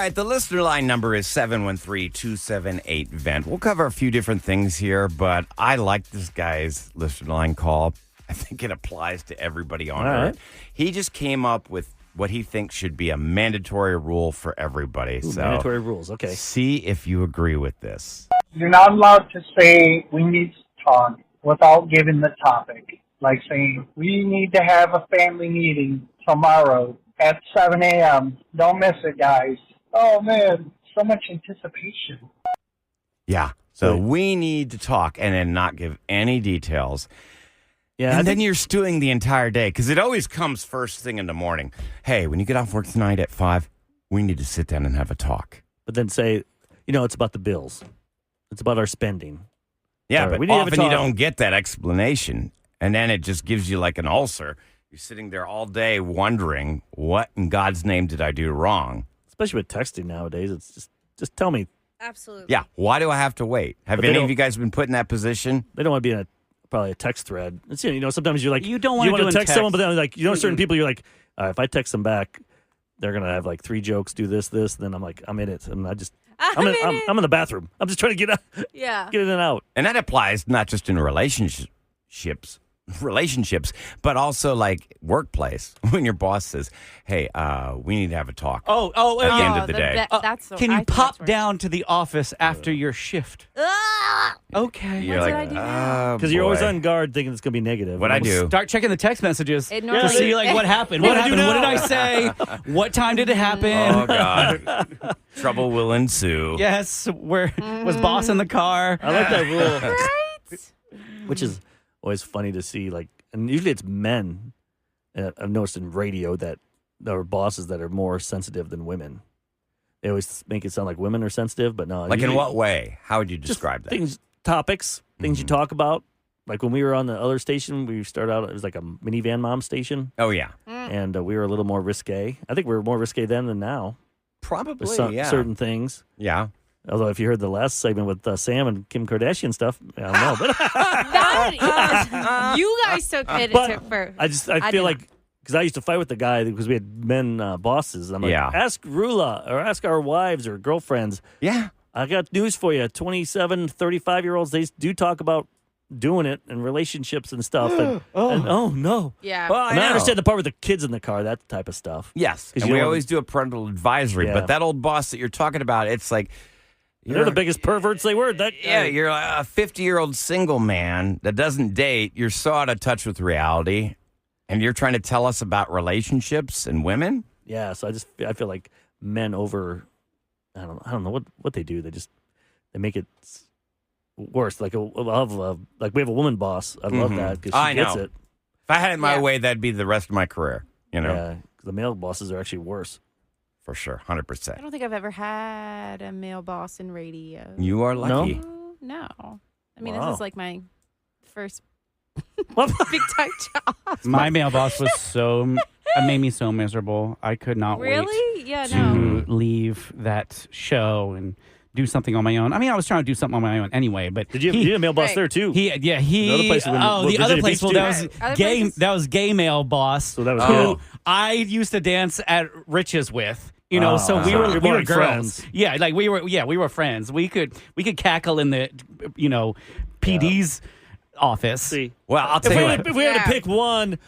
right, the listener line number is 713-278-VENT. We'll cover a few different things here, but I like this guy's listener line call. I think it applies to everybody on Earth. He just came up with what he thinks should be a mandatory rule for everybody. Ooh, so mandatory rules, okay. See if you agree with this. You're not allowed to say we need to talk without giving the topic. Like saying, we need to have a family meeting tomorrow at 7 a.m. Don't miss it, guys. Oh, man, so much anticipation. Yeah, so we need to talk and then not give any details. Yeah, and then you're stewing the entire day because it always comes first thing in the morning. Hey, when you get off work tonight at 5, we need to sit down and have a talk. But then say, it's about the bills. It's about our spending. Yeah, but often you don't get that explanation. And then it just gives you like an ulcer. You're sitting there all day wondering, what in God's name did I do wrong? Especially with texting nowadays. It's just tell me. Absolutely. Yeah, why do I have to wait? Have any of you guys been put in that position? They don't want to be in probably a text thread. It's, sometimes you're like, you don't want to text someone, but then like, certain people, you're like, if I text them back, they're going to have like 3 jokes, do this, and then I'm like, I'm in it. And I'm in the bathroom. I'm just trying to get out, get in and out. And that applies not just in relationships, but also like workplace. When your boss says, "Hey, we need to have a talk." At the end of the day. Can you pop down to the office after your shift? Okay. You're like, because you're always on guard, thinking it's going to be negative. What I do? Start checking the text messages to see what happened. What happened? What did I say? What time did it happen? Oh God, trouble will ensue. Yes, where was boss in the car? I like that rule, Right? which is always funny to see. Like, and usually it's men. I've noticed in radio that there are bosses that are more sensitive than women. They always make it sound like women are sensitive, but no. Like in what way? How would you describe that? Things you talk about. Like when we were on the other station, we started out, it was like a minivan mom station. Oh, yeah. And we were a little more risque. I think we were more risque then than now. Probably, with certain things. Yeah. Although if you heard the last segment with Sam and Kim Kardashian stuff, I don't know. But You guys took it first. I feel like, because I used to fight with the guy because we had men bosses. I'm like, ask Roula or ask our wives or girlfriends. Yeah. I got news for you. 27, 35-year-olds, they do talk about doing it and relationships and stuff. And oh, no. Yeah. Well, I understand the part with the kids in the car, that type of stuff. Yes. And we always do a parental advisory. But that old boss that you're talking about, it's like, they're the biggest perverts they were. You're a 50-year-old single man that doesn't date. You're so out of touch with reality, and you're trying to tell us about relationships and women? Yeah, so I feel like men over, I don't know what they do. They make it worse. Like like we have a woman boss. I love that because she gets it. If I had it my way, that'd be the rest of my career. Yeah, the male bosses are actually worse. For sure, 100%. I don't think I've ever had a male boss in radio. You are lucky. No. I mean, this is like my first big time job. My male boss was made me so miserable. I could not wait to leave that show and do something on my own. I mean, I was trying to do something on my own anyway, but you had a male boss there too? The other place that was gay male boss. So that was who I used to dance at Rich's with. So we were girls. Friends. Yeah, like we were friends. We could cackle in the PD's office. See, well, I'll tell you what. If we had to pick one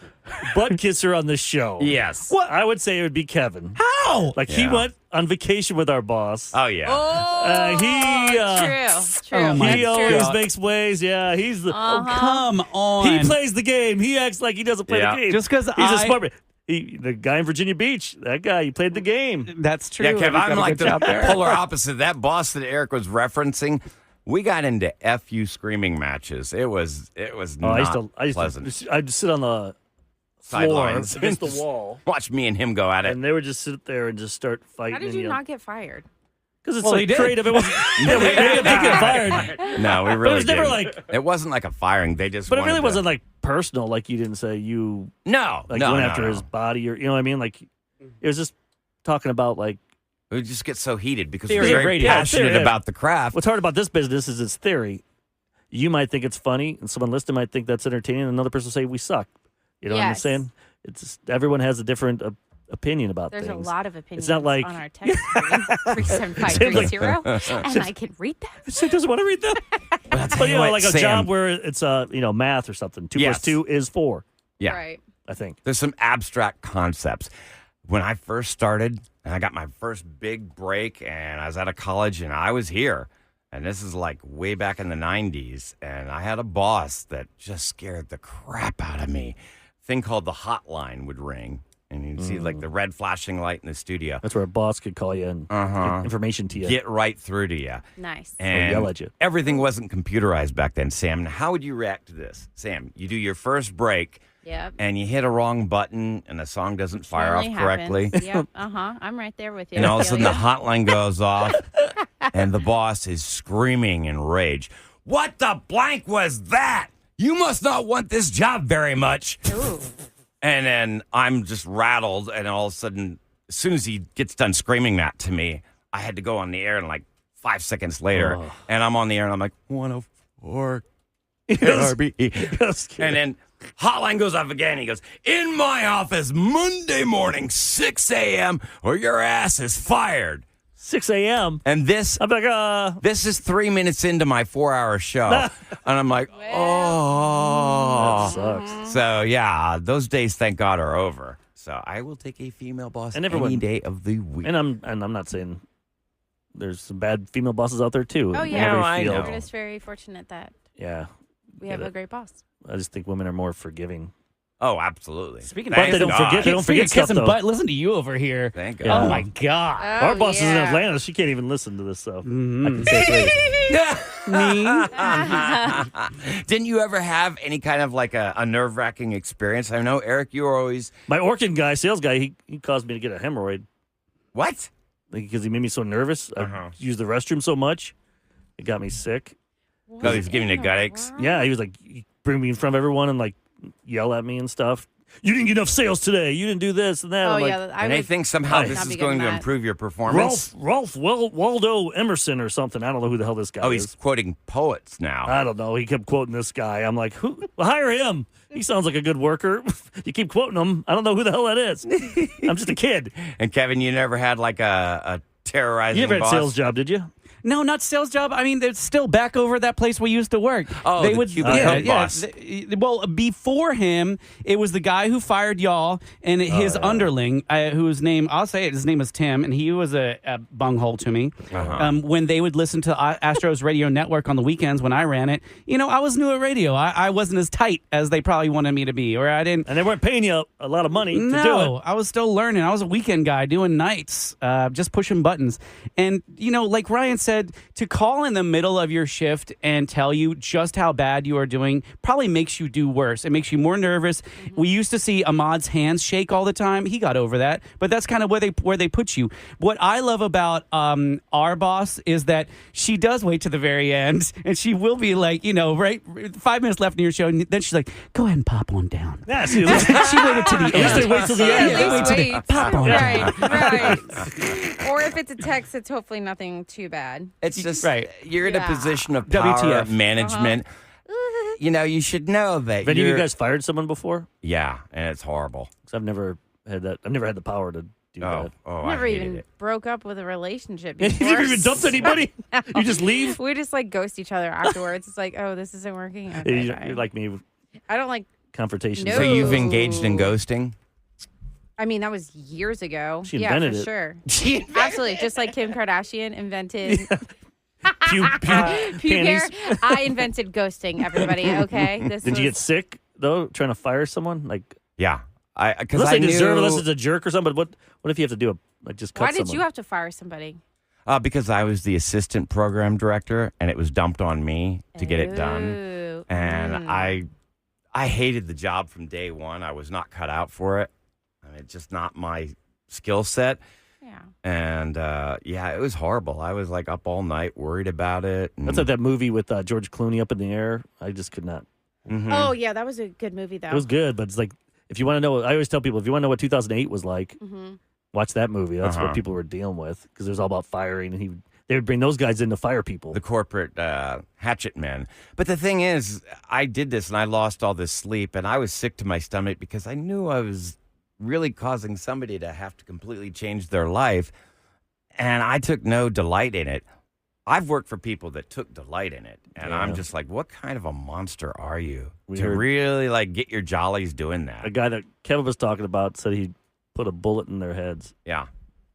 butt kisser on the show, yes, I would say it would be Kevin. How? Like he went on vacation with our boss. Oh yeah. True. He always makes waves. Yeah, he's the. Oh, come on. He plays the game. He acts like he doesn't play the game. Just because he's a smart man. The guy in Virginia Beach, that guy, he played the game. That's true. Yeah, Kev, I'm like the polar opposite. That boss that Eric was referencing, we got into FU screaming matches. It was not pleasant. I'd sit on the sidelines against the wall. Watch me and him go at it. And they would just sit there and just start fighting. How did you not get fired? Because it's creative. It wasn't. We didn't get fired. No, we really. It was never didn't. It wasn't like a firing. They just. But it really wasn't like personal. Like you didn't say you. No, went after his body, or you know what I mean. Like it was just talking about like. We just get so heated because we're very passionate about the craft. What's hard about this business is it's theory. You might think it's funny, and someone listening might think that's entertaining, and another person will say we suck. You know what I'm saying? It's just, everyone has a different opinion about There's things. a lot of opinions It's not like on our text screen, 37530, and I can read them. Sam doesn't want to read them. But like a Sam, job where it's math or something. 2 Yes. plus 2 is 4. Yeah. Right. I think. There's some abstract concepts. When I first started, and I got my first big break, and I was out of college, and I was here. And this is like way back in the 90s. And I had a boss that just scared the crap out of me. Thing called the hotline would ring. And you'd see like the red flashing light in the studio. That's where a boss could call you and get information to you. Get right through to you. Nice. And yell at you. Everything wasn't computerized back then, Sam. Now, how would you react to this? Sam, you do your first break. Yep. And you hit a wrong button and the song doesn't fire off correctly. Yep. I'm right there with you. And all of a sudden the hotline goes off and the boss is screaming in rage. What the blank was that? You must not want this job very much. Ooh. And then I'm just rattled, and all of a sudden, as soon as he gets done screaming that to me, I had to go on the air, and like 5 seconds later, and I'm on the air, and I'm like, 104 KRBE. And then hotline goes off again. He goes, in my office Monday morning, 6 a.m., or your ass is fired. 6 a.m. And this, I'm like, this is 3 minutes into my 4-hour show. And I'm like, oh. That sucks. So, yeah, those days, thank God, are over. So I will take a female boss any day of the week. And I'm not saying there's some bad female bosses out there, too. Oh, in yeah. every I field. know. We're just very fortunate that Yeah. we have a great boss. I just think women are more forgiving. Oh, absolutely. Speaking But of they don't forget. They don't forget stuff, kissing though. butt. Listen to you over here. Thank Yeah. God. Oh my God. Our boss is in Atlanta. She can't even listen to this stuff. I can say it later. Didn't you ever have any kind of like a nerve-wracking experience? I know, Eric, you were always... My Orkin guy, sales guy, he caused me to get a hemorrhoid What? because he made me so nervous. I used the restroom so much. It got me sick. Oh, he's giving you gut aches? Yeah, he was like, he'd bring me in front of everyone and like yell at me and stuff. You didn't get enough sales today. You didn't do this and that. Oh, I'm like, yeah. And they think somehow would this not is be good going at to that. improve your performance? Ralph Waldo Emerson or something. I don't know who the hell this guy Oh, is. he's quoting poets now. I don't know. He kept quoting this guy. I'm like, who? Well, hire him. He sounds like a good worker. You keep quoting him. I don't know who the hell that is. I'm just a kid. And Kevin, you never had like a terrorizing You ever had boss? sales job, did you? No, not sales job. I mean, they're still back over at that place we used to work. Oh, they the would, Cuban Coke boss. Well, before him, it was the guy who fired y'all and his underling, whose name, I'll say it, his name was Tim, and he was a bunghole to me. When they would listen to Astros Radio Network on the weekends when I ran it, I was new at radio. I wasn't as tight as they probably wanted me to be, or I didn't. And they weren't paying you a lot of money to do No, it. I was still learning. I was a weekend guy doing nights, just pushing buttons. And, like Ryan said, to call in the middle of your shift and tell you just how bad you are doing probably makes you do worse. It makes you more nervous. We used to see Ahmad's hands shake all the time. He got over that, but that's kind of where they put you. What I love about our boss is that she does wait to the very end, and she will be like, right, 5 minutes left in your show, and then she's like, go ahead and pop on down. Yeah, see, She waited to the at least they end. wait till the end. At least wait. Pop on down. Right. Or if it's a text, it's hopefully nothing too bad. It's just, Right. you're in a Yeah. position of power WTF. management. You should know that Have any of you're... you guys fired someone before? Yeah, and it's horrible. Because I've never had that. I've never had the power to do that. I Never hated even it. broke up with a relationship You before. never even dumped anybody? You just leave? We just like ghost each other afterwards. It's like, oh, this isn't working. Okay, bye. You're like me, I don't like. confrontations. No. So you've engaged in ghosting? I mean, that was years ago. She yeah, invented for it. sure. Absolutely, just like Kim Kardashian invented Puke puke hair. panties. I invented ghosting. Everybody, okay? Did you get sick, though, trying to fire someone? Like, Yeah. Because unless I they deserve it, knew... unless it's a jerk or something. But what if you have to do just cut Why did someone? you have to fire somebody? Because I was the assistant program director, and it was dumped on me to get it done. Ooh. And I hated the job from day one. I was not cut out for it. I mean, it's just not my skill set. Yeah. And, it was horrible. I was, like, up all night worried about it. And, That's like that movie with George Clooney up in the air. I just could not. Mhm. Oh yeah, that was a good movie though. It was good, but it's like, if you want to know, I always tell people, if you want to know what 2008 was like, watch that movie. That's what people were dealing with, because it was all about firing, and they would bring those guys in to fire people. The corporate hatchet men. But the thing is, I did this, and I lost all this sleep, and I was sick to my stomach because I knew I was really causing somebody to have to completely change their life. And I took no delight in it. I've worked for people that took delight in it. And I'm just like, what kind of a monster are you to really like get your jollies doing that? A guy that Kevin was talking about said he put a bullet in their heads. Yeah.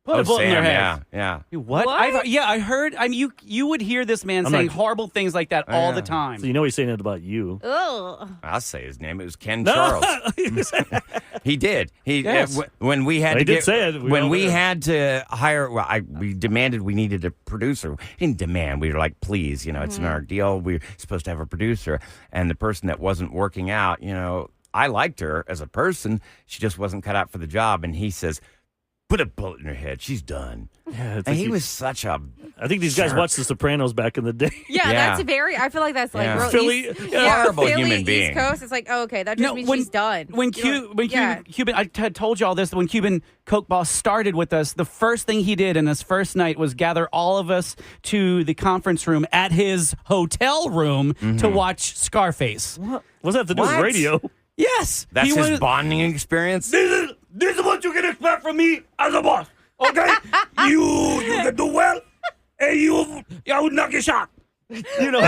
Put a bullet in their head. Yeah. What? I heard. I mean, you would hear this man saying horrible things like that all the time. So you know he's saying it about you. Ugh. I'll say his name. It was Ken Charles. He did. When we had he to did get, say it. When we had to hire, we demanded we needed a producer. We didn't demand. We were like, please, it's in our deal. We're supposed to have a producer. And the person that wasn't working out, I liked her as a person. She just wasn't cut out for the job. And he says, put a bullet in her head. She's done. Yeah, and he was such a. I think these guys watched The Sopranos back in the day. Yeah, that's I feel like that's like real Philly, horrible Philly, human being. East Coast. It's like, okay, that just means she's done. When Cuban, I had told you all this. When Cuban Coke Boss started with us, the first thing he did in his first night was gather all of us to the conference room at his hotel room to watch Scarface. What does that have to do with radio? Yes, that's his bonding experience. This is what you can expect from me as a boss. Okay, you can do well, and I would knock your shot. And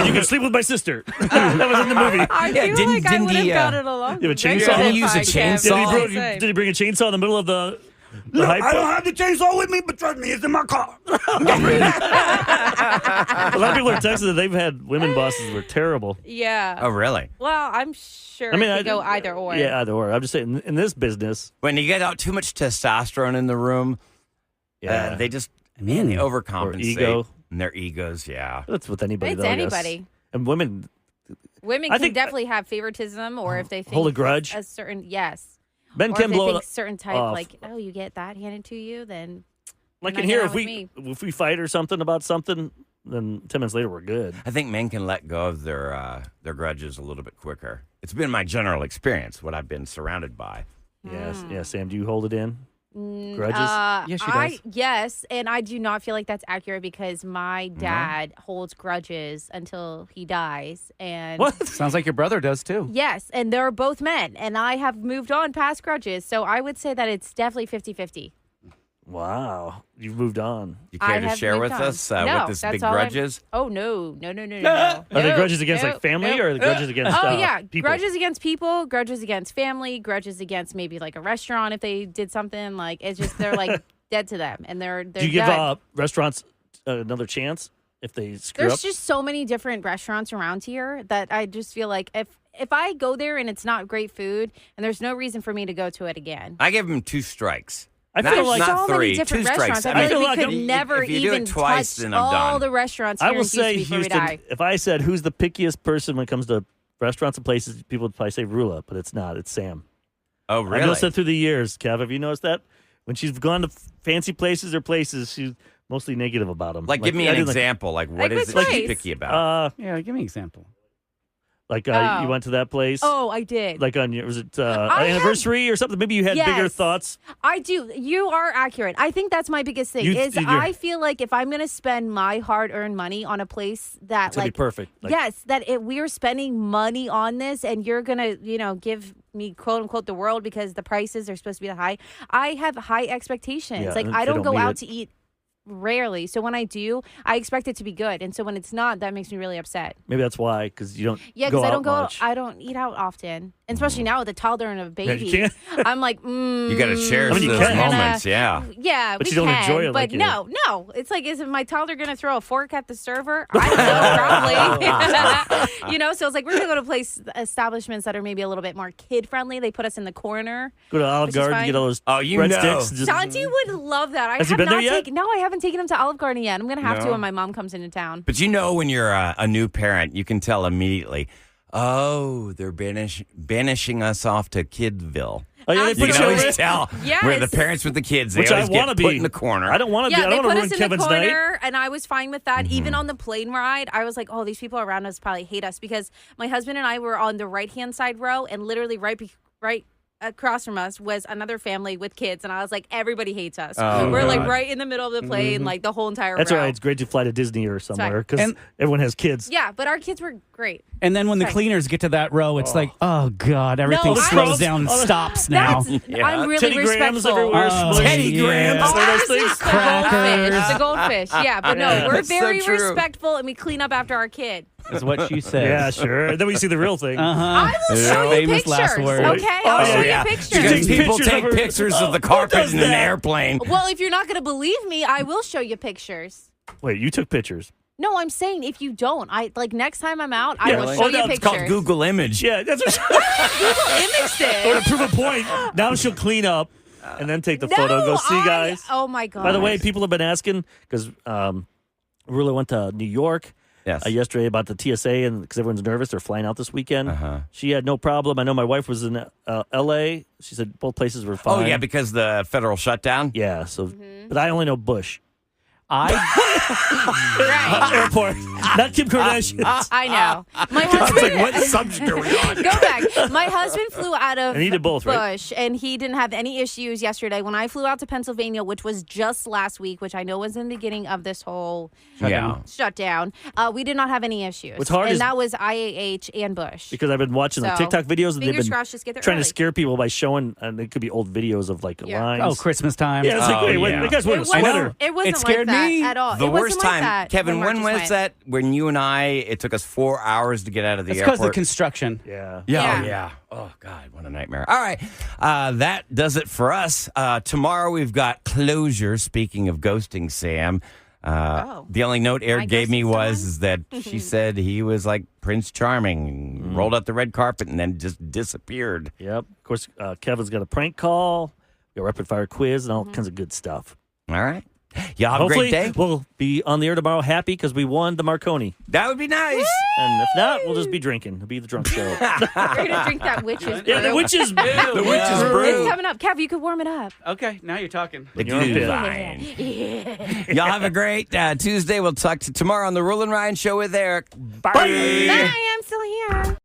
you can sleep with my sister. That was in the movie. I feel like I would have got it along. You have a chainsaw? Did he use a chainsaw? Did he bring a chainsaw in the middle of the? Look, I don't have the chainsaw with me, but trust me, it's in my car. A lot of people are texting that they've had women bosses who were terrible. Yeah. Oh, really? Well, I'm sure it could go either or. Yeah, either or. I'm just saying, in this business. When you get out too much testosterone in the room, they just, they overcompensate. Or ego. And their egos, That's with anybody, It's though, anybody. And women. Women can definitely have favoritism, or if they think hold a grudge. A certain, yes. Men or can if they blow think it certain type, off. like, oh, you get that handed to you, then. Like in here, if we fight or something about something, then 10 minutes later we're good. I think men can let go of their grudges a little bit quicker. It's been my general experience, what I've been surrounded by. Yes, yeah. Sam, do you hold it in? Grudges? Yes, she does. Yes, and I do not feel like that's accurate because my dad holds grudges until he dies. And what? Sounds like your brother does too. Yes, and they're both men, and I have moved on past grudges, so I would say that it's definitely 50-50. Wow, you've moved on. You care to share with us what this big grudges? Oh, no. Are they grudges against like family or are they grudges against people? Grudges against people, grudges against family, grudges against maybe like a restaurant if they did something. Like, it's just, they're like dead to them. And they're Do you give restaurants another chance if they screw up? There's just so many different restaurants around here that I just feel like if I go there and it's not great food and there's no reason for me to go to it again. I give them 2 strikes. I feel like so not 3, many different 2 strikes. restaurants. I feel like we could never if you do even it twice, touch then I'm all done. the restaurants here I will in Houston say before we Houston, die. if I said who's the pickiest person when it comes to restaurants and places, people would probably say Roula, but it's not. It's Sam. Oh, really? I've noticed that through the years, Kev. Have you noticed that? When she's gone to fancy places or places, she's mostly negative about them. Like give me an example. Like, what is it she's picky about? Yeah, give me an example. Like you went to that place? Oh, I did. Like on your, was it anniversary or something? Maybe you had bigger thoughts? I do. You are accurate. I think that's my biggest thing I feel like if I'm going to spend my hard-earned money on a place that it's gonna be perfect. We're spending money on this and you're going to, give me quote-unquote the world because the prices are supposed to be that high. I have high expectations. Yeah, like I don't go out to eat rarely. So when I do, I expect it to be good. And so when it's not, that makes me really upset. Maybe that's why, because you don't because I much. don't eat out often. And especially now with a toddler and a baby. Yeah, I'm like, you got to share those moments, Yeah, but we you don't can. enjoy it but like you no. It's like, is my toddler going to throw a fork at the server? I don't know, probably. So it's like, we're going to go to establishments that are maybe a little bit more kid-friendly. They put us in the corner. Go to Olive Garden and get all those breadsticks. Santi would love that. Has he been there yet? No, I haven't taken him to Olive Garden yet. I'm going to have to when my mom comes into town. But when you're a new parent, you can tell immediately, they're banishing us off to Kidville. Oh, yeah, you can always tell where the parents with the kids, they always get put in the corner. I don't want to be. I don't want to ruin Kevin's night. And I was fine with that. Even on the plane ride, I was like, oh, these people around us probably hate us because my husband and I were on the right-hand side row and literally right across from us was another family with kids, and I was like, everybody hates us. Oh, We're like God. right in the middle of the plane, like the whole entire That's row. all right. It's great to fly to Disney or somewhere because And- everyone has kids. Yeah, but our kids were great. And then when the Sorry. cleaners get to that row, it's like, oh God, everything No, slows I- down and stops now. That's Yeah. I'm really Teddy Grahams respectful. everywhere. Oh, Teddy yeah. Grahams. Oh, Are those ours things? is the Crackers. goldfish. The goldfish. Yeah, but no, we're That's so very true. respectful and we clean up after our kid. Is what she said. Yeah, sure. And then we see the real thing. I will show you Famous pictures. last word. Okay, I'll show yeah. you pictures. She Because takes people pictures take of her- pictures of the Who carpet does in an that? airplane. Well, if you're not going to believe me, I will show you pictures. Wait, you took pictures? No, I'm saying if you don't, I like next time I'm out, I Yeah, will like- show Oh, you no, It's called pictures. Google Image. Yeah, that's what. Google imaged Or it. to prove a point, now she'll clean up and then take the No, photo. Go see guys. Oh my god. By the way, people have been asking because Roula went to New York Yes. yesterday about the TSA, and because everyone's nervous, they're flying out this weekend. Uh-huh. She had no problem. I know my wife was in L.A. She said both places were Oh, fine. yeah, because the federal shutdown? Yeah. So, but I only know Bush I right. Airport, not Kim Kardashian. I know. My I was husband. like, what subject are we on? Go back. My husband flew out of And he did both, right? Bush, and he didn't have any issues yesterday. When I flew out to Pennsylvania, which was just last week, which I know was in the beginning of this whole Yeah. shutdown, we did not have any issues. What's hard and is- that was IAH and Bush. Because I've been watching the So, TikTok videos, and they've fingers been crossed, just get there trying early. to scare people by showing, and it could be old videos of like Yeah. lines. oh Christmas time. Yeah, it's like, Oh, wait, yeah. the guy's wearing a It wasn't, sweater. it wasn't It scared like that me. at all. The it worst wasn't like time, that Kevin, Mark when just was went. that? When you and I, it took us 4 hours to get out of the It's because of the airport. construction. Yeah. Yeah, Yeah. oh, yeah. Oh, God, what a nightmare. All right. That does it for us. Tomorrow we've got closure. Speaking of ghosting Sam, the only note Am I Eric gave me ghosting was someone? is that she said he was like Prince Charming, rolled out the red carpet and then just disappeared. Yep. Of course, Kevin's got a prank call, a rapid fire quiz, and all Mm-hmm. kinds of good stuff. All right. Y'all have Hopefully, a great day. we'll be on the air tomorrow happy because we won the Marconi. That would be nice. And if not, we'll just be drinking. It'll be the drunk show. We're going to drink that witch's yeah, the brew. witch's brew. The witch's It's brew. coming up. Kev, you could warm it up. Okay, now you're talking. The You're on Glühwein. Y'all have a great Tuesday. We'll talk to you tomorrow on the Roula Ryan Show with Eric. Bye. Bye, I'm still here.